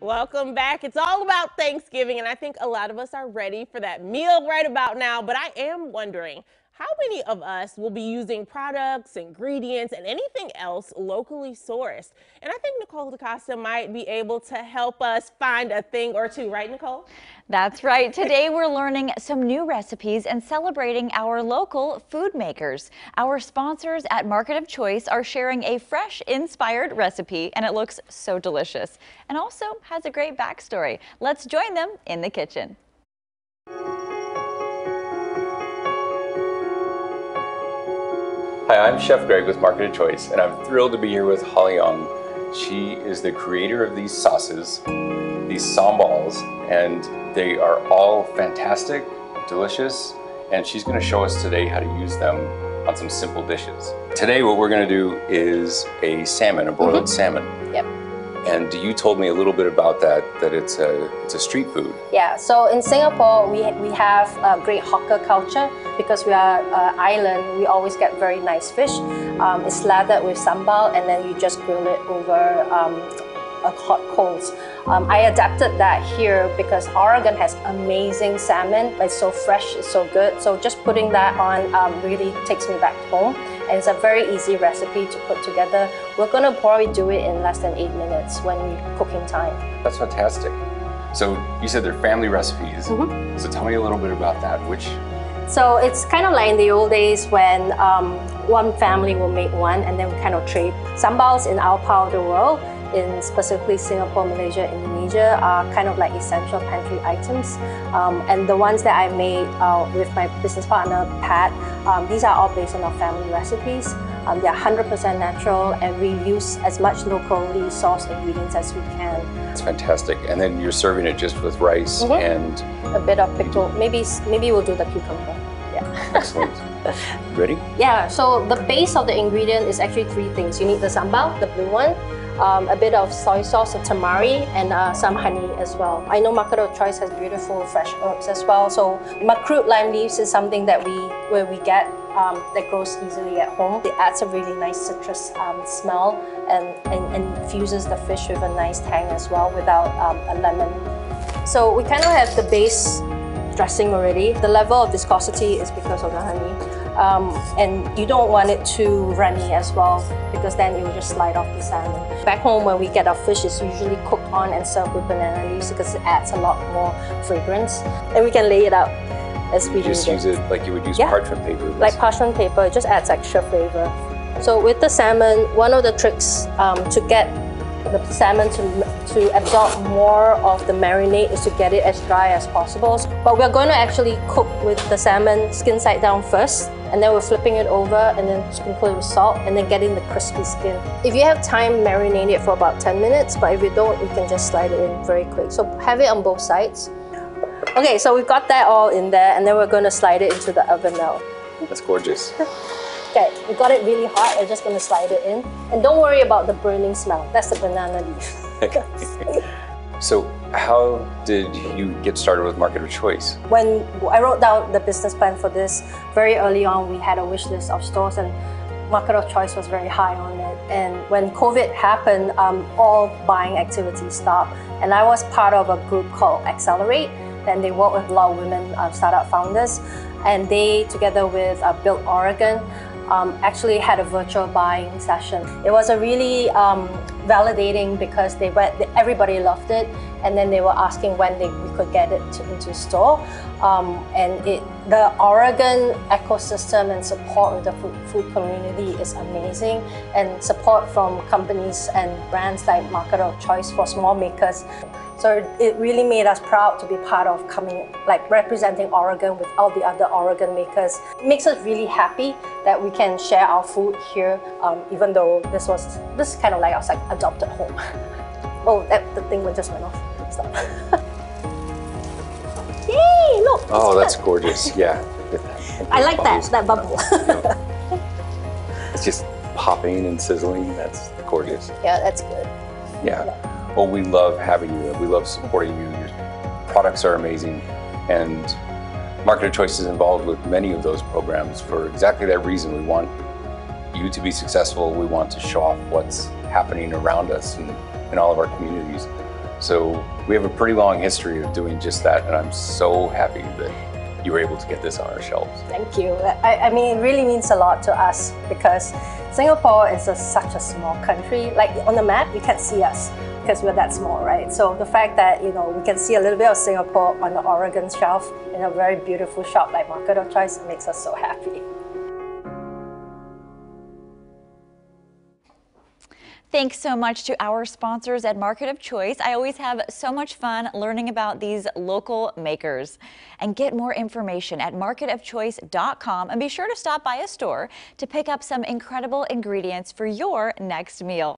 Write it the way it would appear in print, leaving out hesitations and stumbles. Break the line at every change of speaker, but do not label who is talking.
Welcome back. It's all about Thanksgiving, and I think a lot of us are ready for that meal right about now. But I am wondering, how many of us will be using products, ingredients, and anything else locally sourced? And I think Nicole DaCosta might be able to help us find a thing or two, right, Nicole?
That's right. Today we're learning some new recipes and celebrating our local food makers. Our sponsors at Market of Choice are sharing a fresh inspired recipe, and it looks so delicious and also has a great backstory. Let's join them in the kitchen.
Hi, I'm Chef Greg with Market of Choice, and I'm thrilled to be here with Holly Young. She is the creator of these sauces, these sambals, and they are all fantastic, delicious, and she's going to show us today how to use them on some simple dishes. Today what we're going to do is a salmon, a broiled salmon.
Yep.
And you told me a little bit about that it's a street food.
Yeah, so in Singapore, we have a great hawker culture because we are an island. We always get very nice fish. It's slathered with sambal, and then you just grill it over a hot coals. I adapted that here because Oregon has amazing salmon. It's so fresh, it's so good. So just putting that on really takes me back home. And it's a very easy recipe to put together. We're gonna probably do it in less than 8 minutes when we're cooking time.
That's fantastic. So you said they're family recipes. So tell me a little bit about that.
So it's kind of like in the old days when one family will make one and then we kind of trade. Sambals in our part of the world, in specifically Singapore, Malaysia, Indonesia, are kind of like essential pantry items. And the ones that I made with my business partner, Pat, these are all based on our family recipes. They're 100% natural, and we use as much locally sourced ingredients as we can.
It's fantastic. And then you're serving it just with rice and
a bit of pickle. Maybe we'll do the cucumber. Yeah.
Excellent. Ready?
Yeah. So the base of the ingredient is actually 3 things. You need the sambal, the blue one, a bit of soy sauce, a tamari, and some honey as well. I know Market of Choice has beautiful fresh herbs as well. So makrut lime leaves is something that we get that grows easily at home. It adds a really nice citrus smell and infuses the fish with a nice tang as well without a lemon. So we kind of have the base dressing already. The level of viscosity is because of the honey. And you don't want it too runny as well, because then it will just slide off the salmon. Back home, when we get our fish, it's usually cooked on and served with banana leaves because it adds a lot more fragrance. And we can lay it out as we
just use it like you would use parchment paper.
Like parchment paper, it just adds extra flavor. So with the salmon, one of the tricks to get the salmon to absorb more of the marinade is to get it as dry as possible. But we're going to actually cook with the salmon skin side down first, and then we're flipping it over and then sprinkle it with salt and then getting the crispy skin. If you have time, marinate it for about 10 minutes, but if you don't, you can just slide it in very quick. So have it on both sides. Okay, so we've got that all in there, and then we're going to slide it into the oven now.
That's gorgeous.
Okay, we got it really hot. We're just going to slide it in. And don't worry about the burning smell. That's the banana leaf.
So how did you get started with Market of Choice?
When I wrote down the business plan for this, very early on, we had a wish list of stores, and Market of Choice was very high on it. And when COVID happened, all buying activities stopped. And I was part of a group called Accelerate, and they work with a lot of women startup founders. And they, together with Build Oregon, actually had a virtual buying session. It was a really validating because everybody loved it, and then they were asking when we could get it into store. And the Oregon ecosystem and support with the food community is amazing, and support from companies and brands like Market of Choice for small makers. So it really made us proud to be part of representing Oregon with all the other Oregon makers. It makes us really happy that we can share our food here, even though this is kind of like our adopted home. Oh, the thing just went off. Stop. Yay! Look.
Oh, that's gorgeous. Yeah.
I like that bubble.
It's just popping and sizzling. That's gorgeous.
Yeah, that's good.
Yeah. Well, we love having you. We love supporting you. Your products are amazing, and Market of Choice is involved with many of those programs for exactly that reason. We want you to be successful. We want to show off what's happening around us and in all of our communities. So we have a pretty long history of doing just that, and I'm so happy that you were able to get this on our shelves.
Thank you. I mean, it really means a lot to us because Singapore is such a small country. Like on the map, you can't see us because we're that small, right? So the fact that, you know, we can see a little bit of Singapore on the Oregon shelf in a very beautiful shop like Market of Choice makes us so happy.
Thanks so much to our sponsors at Market of Choice. I always have so much fun learning about these local makers. And get more information at marketofchoice.com and be sure to stop by a store to pick up some incredible ingredients for your next meal.